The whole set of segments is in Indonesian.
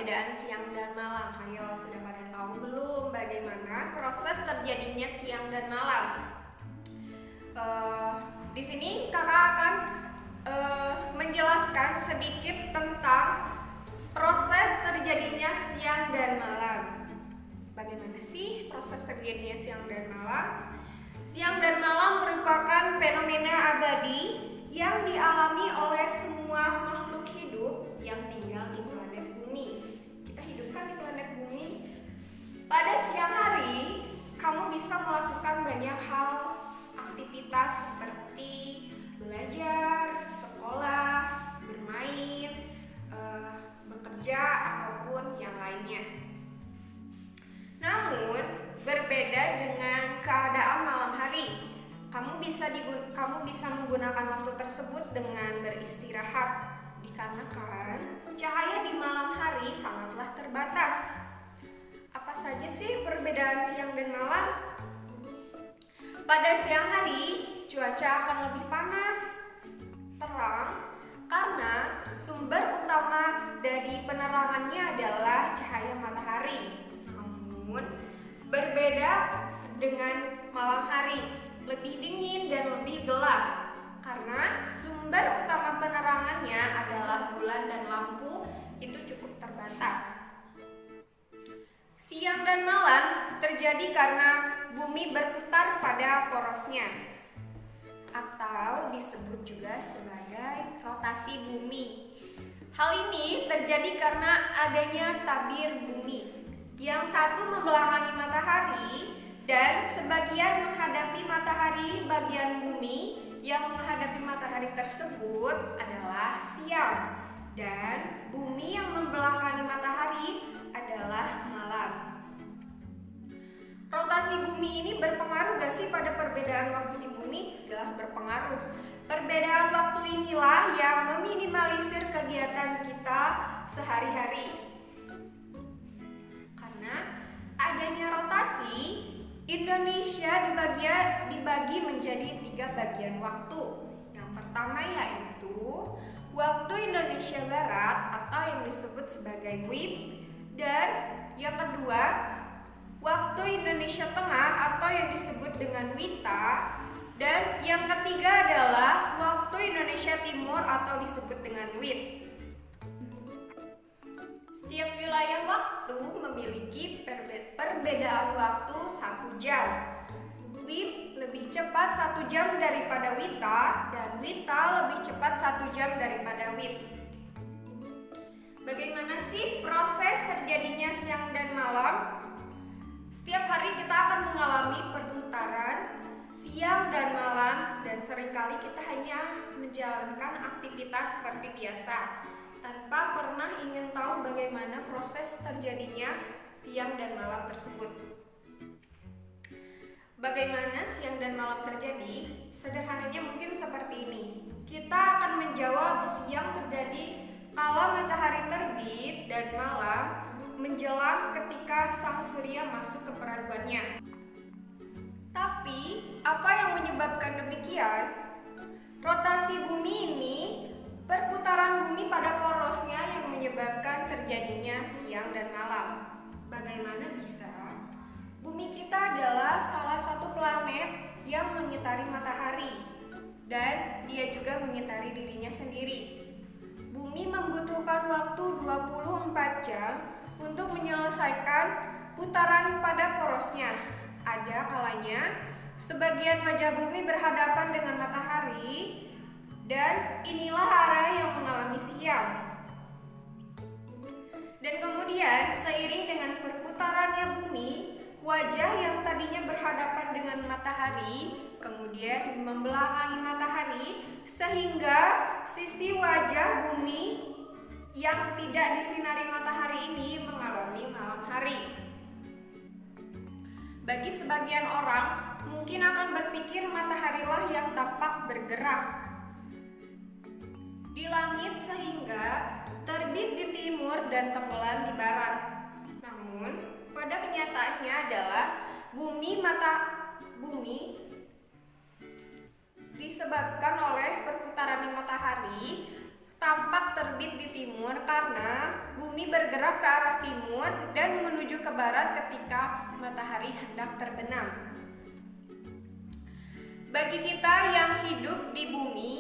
perbedaan siang dan malam? Ayo, sudah pada tahu belum bagaimana proses terjadinya siang dan malam? Di sini kakak akan menjelaskan sedikit tentang proses terjadinya siang dan malam. Bagaimana sih proses terjadinya siang dan malam? Siang dan malam merupakan fenomena abadi yang dialami oleh semua makhluk hidup yang tinggal di planet bumi. Kita hidup kan di planet bumi. Pada siang hari, kamu bisa melakukan banyak hal, aktivitas seperti belajar, sekolah, bermain, bekerja, ataupun yang lainnya. Namun, berbeda dengan keadaan malam hari. Kamu bisa menggunakan waktu tersebut dengan beristirahat, dikarenakan cahaya di malam hari sangatlah terbatas. Apa saja sih perbedaan siang dan malam? Pada siang hari, cuaca akan lebih panas, terang, karena sumber utama dari penerangannya adalah cahaya matahari. Namun, berbeda dengan malam hari, lebih dingin dan lebih gelap, karena sumber utama penerangannya adalah bulan dan lampu itu cukup terbatas. Siang dan malam terjadi karena bumi berputar pada porosnya, atau disebut juga sebagai rotasi bumi. Hal ini terjadi karena adanya tabir bumi, yang satu membelakangi matahari dan sebagian menghadapi matahari. Bagian bumi yang menghadapi matahari tersebut adalah siang, dan bumi yang membelakangi matahari adalah malam. Rotasi bumi ini berpengaruh gak sih pada perbedaan waktu di bumi? Jelas berpengaruh. Perbedaan waktu inilah yang meminimalisir kegiatan kita sehari-hari. Karena adanya rotasi, Indonesia dibagi menjadi 3 bagian waktu. Yang pertama yaitu waktu Indonesia Barat atau yang disebut sebagai WIB, dan yang kedua waktu Indonesia Tengah atau yang disebut dengan WITA, dan yang ketiga adalah waktu Indonesia Timur atau disebut dengan WIT. Setiap wilayah waktu memiliki perbedaan waktu 1 jam. WIT lebih cepat 1 jam daripada WITA, dan WITA lebih cepat 1 jam daripada WIT. Bagaimana sih proses terjadinya siang dan malam? Setiap hari kita akan mengalami perputaran siang dan malam, dan seringkali kita hanya menjalankan aktivitas seperti biasa tanpa pernah ingin tahu bagaimana proses terjadinya siang dan malam tersebut. Bagaimana siang dan malam terjadi? Sederhananya mungkin seperti ini. Kita akan menjawab siang terjadi kala matahari terbit dan malam menjelang ketika sang surya masuk ke peraduannya. Tapi, apa yang menyebabkan demikian? Rotasi bumi ini, perputaran bumi pada porosnya yang menyebabkan terjadinya siang dan malam. Bagaimana bisa? Bumi kita adalah salah satu planet yang mengitari matahari, dan dia juga mengitari dirinya sendiri. Bumi membutuhkan waktu 24 jam untuk menyelesaikan putaran pada porosnya. Ada kalanya sebagian wajah bumi berhadapan dengan matahari, dan inilah area yang mengalami siang. Dan kemudian seiring dengan perputarannya bumi, wajah yang tadinya berhadapan dengan matahari kemudian membelakangi matahari, sehingga sisi wajah bumi yang tidak disinari matahari ini mengalami malam hari. Bagi sebagian orang, mungkin akan berpikir mataharilah yang tampak bergerak di langit sehingga terbit di timur dan tenggelam di barat. Namun, pada kenyataannya adalah bumi disebabkan oleh perputaran matahari tampak terbit di timur karena bumi bergerak ke arah timur dan menuju ke barat ketika matahari hendak terbenam. Bagi kita yang hidup di bumi,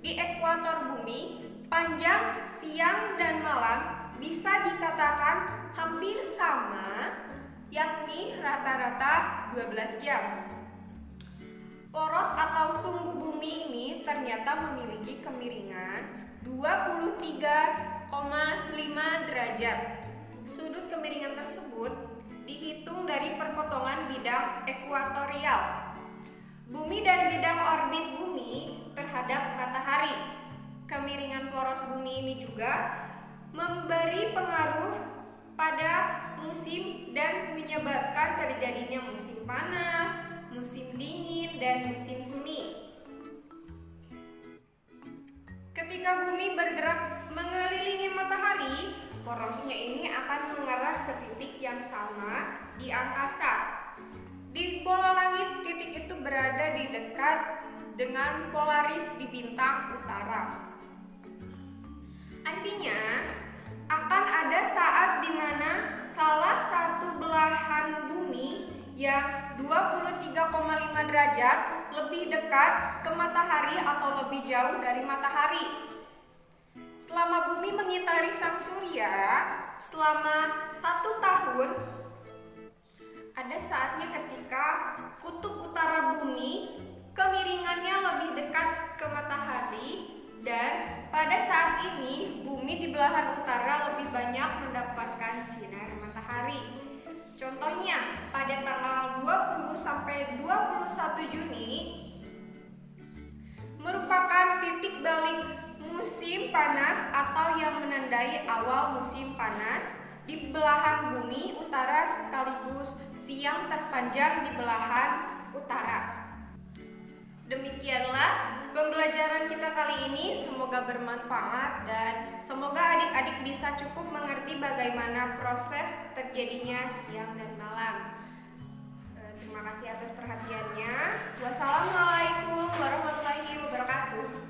di ekuator bumi, panjang siang dan malam bisa dikatakan hampir sama, yakni rata-rata 12 jam. Poros atau sumbu bumi ini ternyata memiliki kemiringan 23,5 derajat. Sudut kemiringan tersebut dihitung dari perpotongan bidang ekuatorial bumi dan bidang orbit bumi terhadap matahari. Kemiringan poros bumi ini juga memberi pengaruh pada musim dan menyebabkan terjadinya musim panas, musim dingin, dan musim semi. Ketika bumi bergerak mengelilingi matahari, porosnya ini akan mengarah ke titik yang sama di angkasa. Di pola langit, titik itu berada di dekat dengan Polaris di bintang utara. Artinya, akan ada saat di mana salah satu belahan bumi yang 23,5 derajat lebih dekat ke matahari atau lebih jauh dari matahari. Selama bumi mengitari sang surya selama 1 tahun, ada saatnya ketika kutub utara bumi kemiringannya lebih dekat ke matahari, dan pada saat ini bumi di belahan utara lebih banyak mendapatkan sinar matahari. Contohnya, pada tanggal 20 sampai 21 Juni merupakan titik balik musim panas atau yang menandai awal musim panas di belahan bumi utara sekaligus siang terpanjang di belahan utara. Demikianlah pembelajaran kita kali ini, semoga bermanfaat dan semoga adik-adik bisa cukup mengerti bagaimana proses terjadinya siang dan malam. Terima kasih atas perhatiannya. Wassalamualaikum warahmatullahi wabarakatuh.